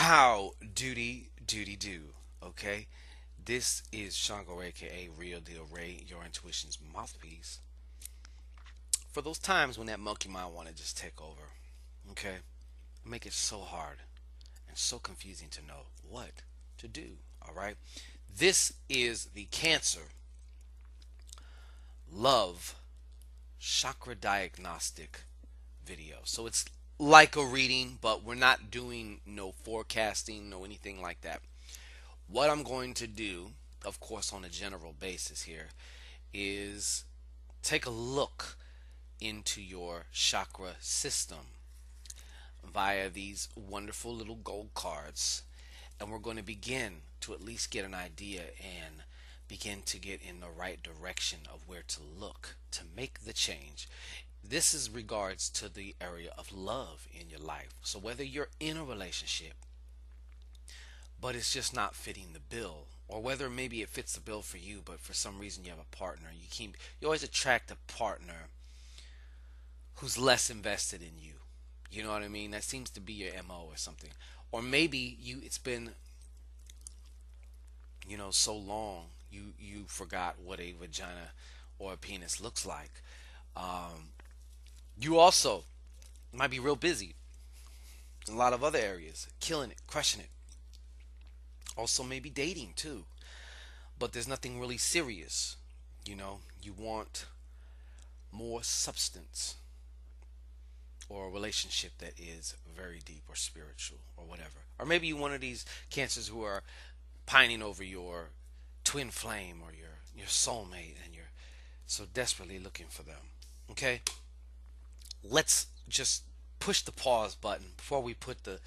How duty do. Okay, this is Shango Rei, aka Real Deal Ray, your intuition's mouthpiece. For those times when that monkey mind want to just take over, okay, make it so hard and so confusing to know what to do. All right, this is the Cancer Love Chakra Diagnostic video. So it's like a reading, but we're not doing no forecasting, no anything like that. What I'm going to do, of course, on a general basis here, is take a look into your chakra system via these wonderful little gold cards. And we're going to begin to at least get an idea and begin to get in the right direction of where to look to make the change. This is regards to the area of love in your life. So whether you're in a relationship but it's just not fitting the bill, or whether maybe it fits the bill for you but for some reason you have a partner, you always attract a partner who's less invested in you. You know what I mean? That seems to be your MO or something. Or maybe it's been so long you forgot what a vagina or a penis looks like. You also might be real busy in a lot of other areas, killing it, crushing it. Also maybe dating too, but there's nothing really serious. You want more substance, or a relationship that is very deep or spiritual or whatever. Or maybe you're one of these cancers who are pining over your twin flame or your soulmate, and you're so desperately looking for them. Okay? Let's just push the pause button before we put the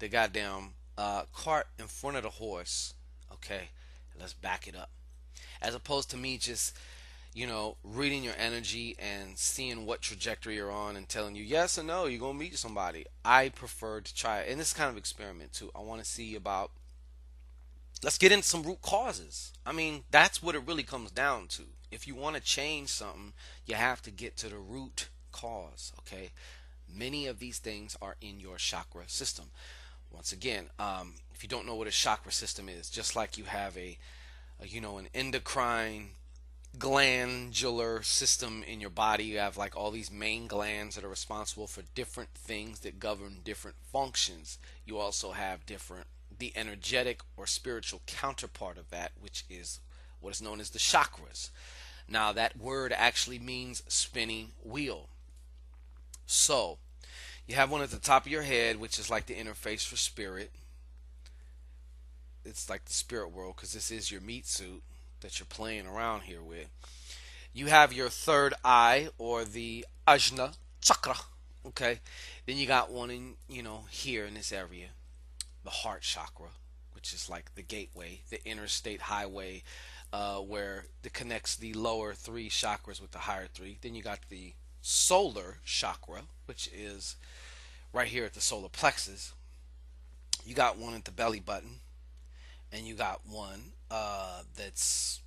goddamn cart in front of the horse. Okay? Let's back it up. As opposed to me just reading your energy and seeing what trajectory you're on and telling you yes or no, you're gonna meet somebody. I prefer to try it, and this kind of experiment too. I want to see about. Let's get into some root causes. I mean, that's what it really comes down to. If you want to change something, you have to get to the root cause. Okay, many of these things are in your chakra system. Once again, if you don't know what a chakra system is, just like you have an endocrine glandular system in your body. You have like all these main glands that are responsible for different things that govern different functions. You also have the energetic or spiritual counterpart of that, which is what is known as the chakras. Now that word actually means spinning wheel. So you have one at the top of your head, which is like the interface for spirit. It's like the spirit world, because this is your meat suit that you're playing around here with. You have your third eye, or the Ajna Chakra. Okay. Then you got one in, here in this area, the heart chakra, which is like the gateway, the interstate highway, where it connects the lower three chakras with the higher three. Then you got the solar chakra, which is right here at the solar plexus. You got one at the belly button, and you got one that's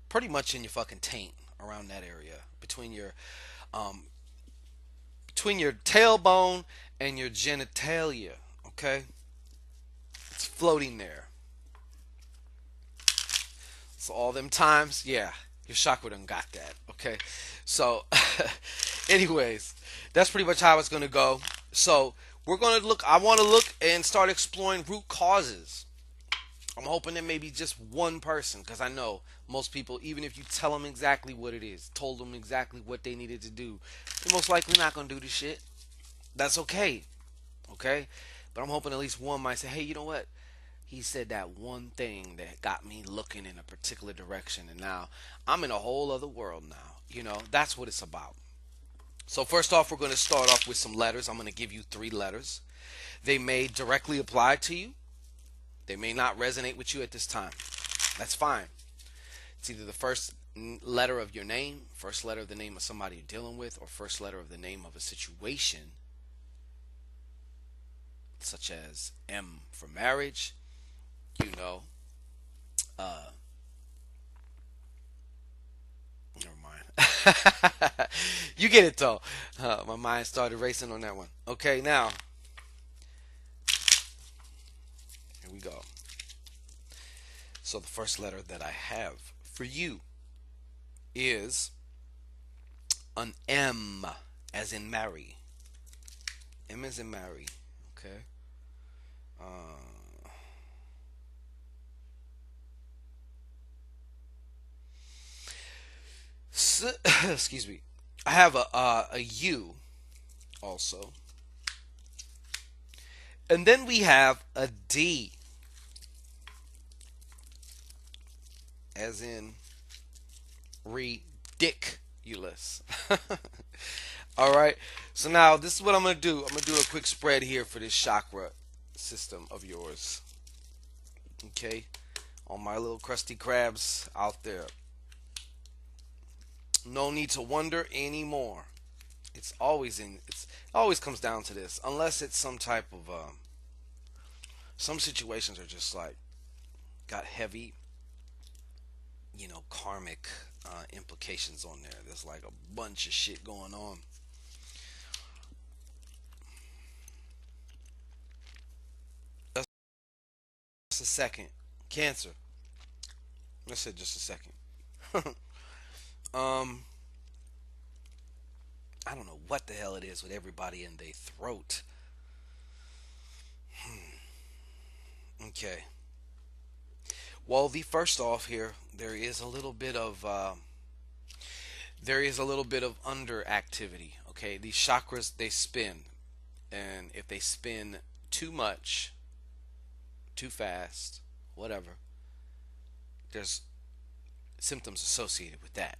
pretty much in your fucking taint, around that area, um, between your tailbone and your genitalia. Okay, it's floating there. So all them times, yeah, your chakra done got that. Okay, so anyways, that's pretty much how it's gonna go. So we're gonna look. I want to look and start exploring root causes. I'm hoping that maybe just one person, because I know most people, even if you tell them exactly what it is, told them exactly what they needed to do, they're most likely not going to do the shit. That's okay. Okay? But I'm hoping at least one might say, hey, you know what? He said that one thing that got me looking in a particular direction, and now I'm in a whole other world now. That's what it's about. So first off, we're going to start off with some letters. I'm going to give you 3 letters. They may directly apply to you. They may not resonate with you at this time. That's fine. It's either the first letter of your name, first letter of the name of somebody you're dealing with, or first letter of the name of a situation, such as M for marriage. Never mind. You get it though. My mind started racing on that one. Okay, now Here we go. So the first letter that I have for you is an M, as in Mary. M as in Mary. Okay. Uh, Excuse me. I have a U also, and then we have a D, as in ridiculous. All right. So now this is what I'm gonna do. I'm gonna do a quick spread here for this chakra system of yours. Okay. All my little crusty crabs out there. No need to wonder anymore. It's always comes down to this, unless it's some type of some situations are just like got heavy, karmic implications on there. There's like a bunch of shit going on. Just a second. Cancer. Let's say just a second. um, I don't know what the hell it is with everybody in their throat. Okay. Well, the first off here, there is a little bit of underactivity. Okay, these chakras they spin, and if they spin too much, too fast, whatever, there's symptoms associated with that.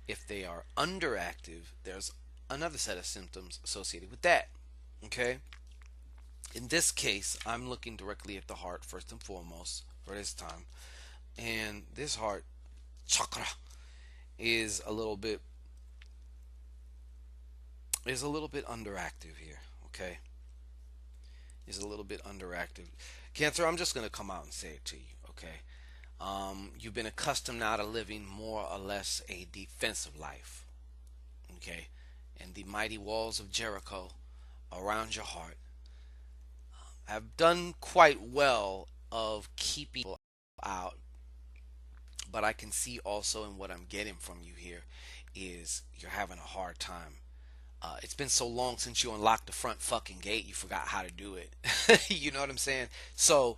If they are underactive, there's another set of symptoms associated with that. Okay? In this case, I'm looking directly at the heart first and foremost for this time. And this heart chakra is a little bit underactive here, okay? Is a little bit underactive. Cancer, I'm just going to come out and say it to you, okay? You've been accustomed now to living more or less a defensive life, okay? And the mighty walls of Jericho around your heart have done quite well of keeping people out. But I can see also in what I'm getting from you here is you're having a hard time. It's been so long since you unlocked the front fucking gate, you forgot how to do it. You know what I'm saying? So,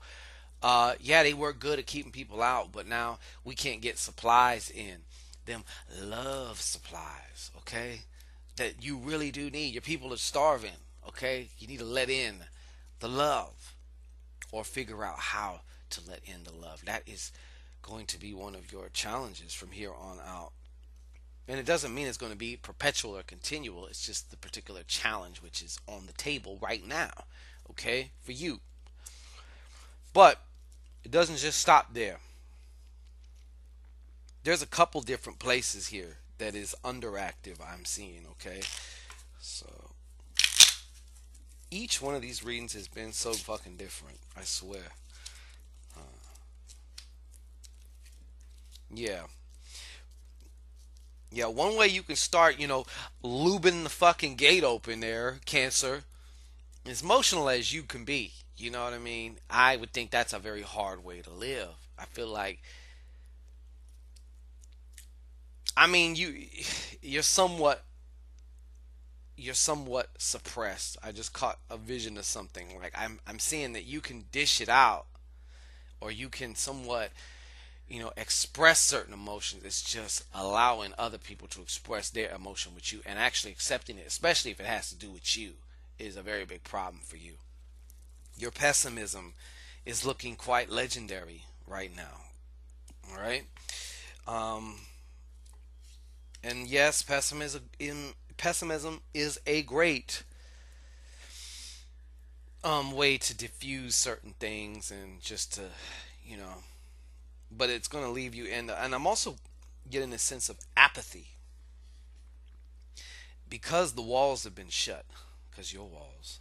yeah, they work good at keeping people out, but now we can't get supplies in. Them love supplies, okay? That you really do need. Your people are starving, okay? You need to let in the love or figure out how to let in the love. That is going to be one of your challenges from here on out. And it doesn't mean it's going to be perpetual or continual. It's just the particular challenge which is on the table right now, okay, for you. But it doesn't just stop there. There's a couple different places here that is underactive, I'm seeing, okay? So each one of these readings has been so fucking different, I swear. Yeah. Yeah, one way you can start, lubing the fucking gate open there, Cancer, as emotional as you can be. You know what I mean? I would think that's a very hard way to live. I feel like, I mean, you're somewhat you're somewhat suppressed. I just caught a vision of something. Like I'm seeing that you can dish it out, or you can somewhat, express certain emotions. It's just allowing other people to express their emotion with you and actually accepting it, especially if it has to do with you, is a very big problem for you. Your pessimism is looking quite legendary right now. All right. Um, and yes, pessimism is a great way to diffuse certain things and just to, you know, but it's going to leave you in. And I'm also getting a sense of apathy because the walls have been shut, because your walls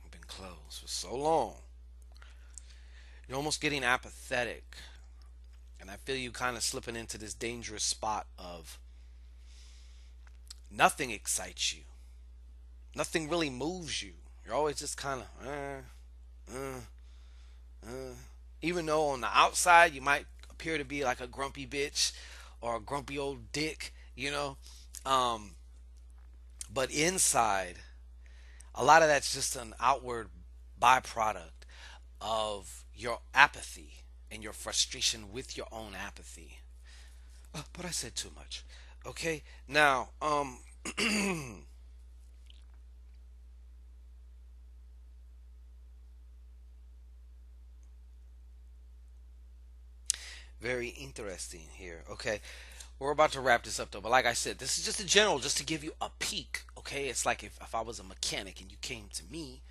have been closed for so long. You're almost getting apathetic, and I feel you kind of slipping into this dangerous spot of nothing excites you, nothing really moves you. You're always just kind of, Uh, Even though on the outside you might appear to be like a grumpy bitch or a grumpy old dick, you know. Um, but inside, a lot of that's just an outward byproduct of your apathy and your frustration with your own apathy. But I said too much. Okay, now, very interesting here. Okay, we're about to wrap this up though, but like I said, this is just a general, just to give you a peek. Okay, it's like if I was a mechanic and you came to me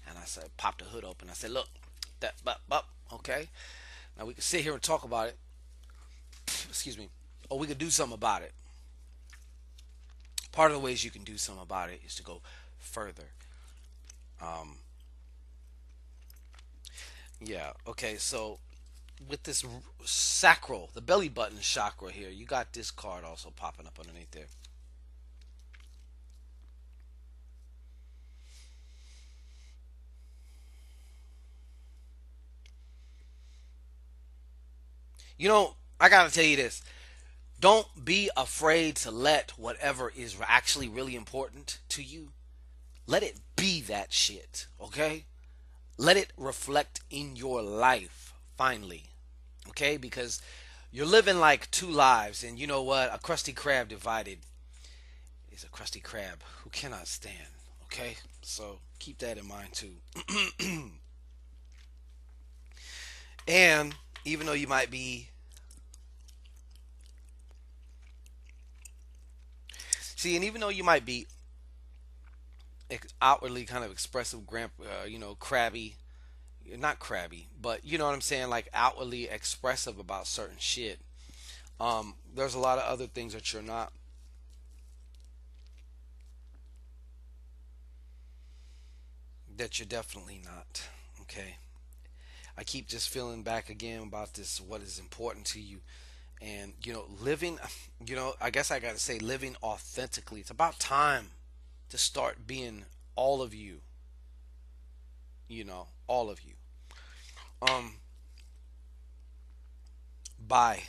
and I said, pop the hood open, I said, look, that, but, okay, now we can sit here and talk about it. Excuse me, or we could do something about it. Part of the ways you can do something about it is to go further. Um, yeah, okay, so with this sacral, the belly button chakra here, you got this card also popping up underneath there. You know, I gotta tell you this. Don't be afraid to let whatever is actually really important to you, let it be that shit, okay? Let it reflect in your life, finally, okay? Because you're living like two lives, and you know what? A crusty crab divided is a crusty crab who cannot stand, okay? So keep that in mind too. And even though you might be, see, and even though you might be outwardly kind of expressive, crabby, not crabby, but you know what I'm saying, like outwardly expressive about certain shit. There's a lot of other things that you're not, that you're definitely not. Okay. I keep just feeling back again about this, what is important to you. And, living, I guess I got to say, living authentically. It's about time to start being all of you, all of you. Um, by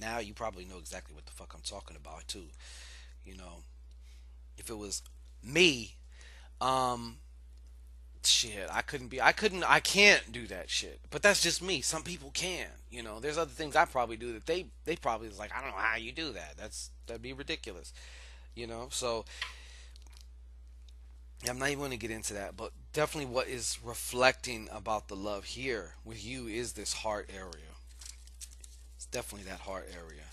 now, you probably know exactly what the fuck I'm talking about, too. You know, if it was me, um, shit, I can't do that shit. But that's just me. Some people can. There's other things I probably do that they probably is like, I don't know how you do that. That'd be ridiculous. So I'm not even going to get into that, but definitely what is reflecting about the love here with you is this heart area. It's definitely that heart area.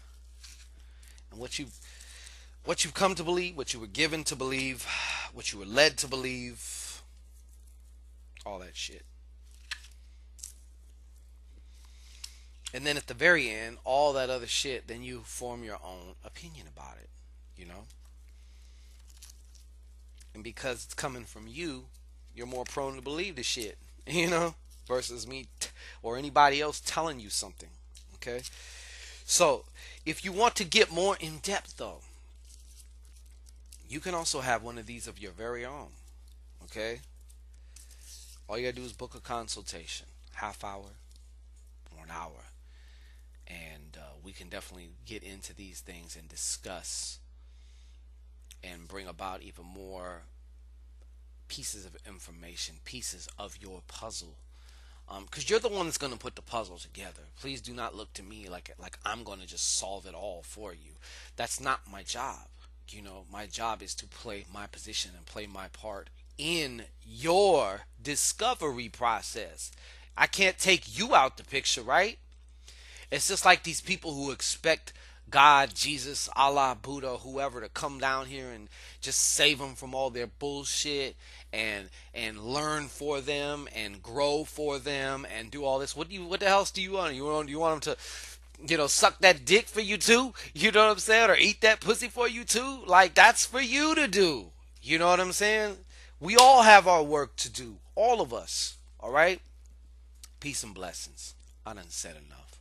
And what you've come to believe, what you were given to believe, what you were led to believe, all that shit. And then at the very end, all that other shit, then you form your own opinion about it, you know? And because it's coming from you, you're more prone to believe the shit, versus me or anybody else telling you something, okay? So, if you want to get more in depth, though, you can also have one of these of your very own, okay? All you gotta do is book a consultation, half hour or an hour, and we can definitely get into these things and discuss and bring about even more pieces of information, pieces of your puzzle. Because you're the one that's going to put the puzzle together. Please do not look to me like I'm going to just solve it all for you. That's not my job. My job is to play my position and play my part in your discovery process. I can't take you out the picture, right? It's just like these people who expect God, Jesus, Allah, Buddha, whoever to come down here and just save them from all their bullshit and learn for them and grow for them and do all this. What the else do you want? You want them to suck that dick for you too? You know what I'm saying? Or eat that pussy for you too? Like that's for you to do. You know what I'm saying? We all have our work to do. All of us. All right? Peace and blessings. I done said enough.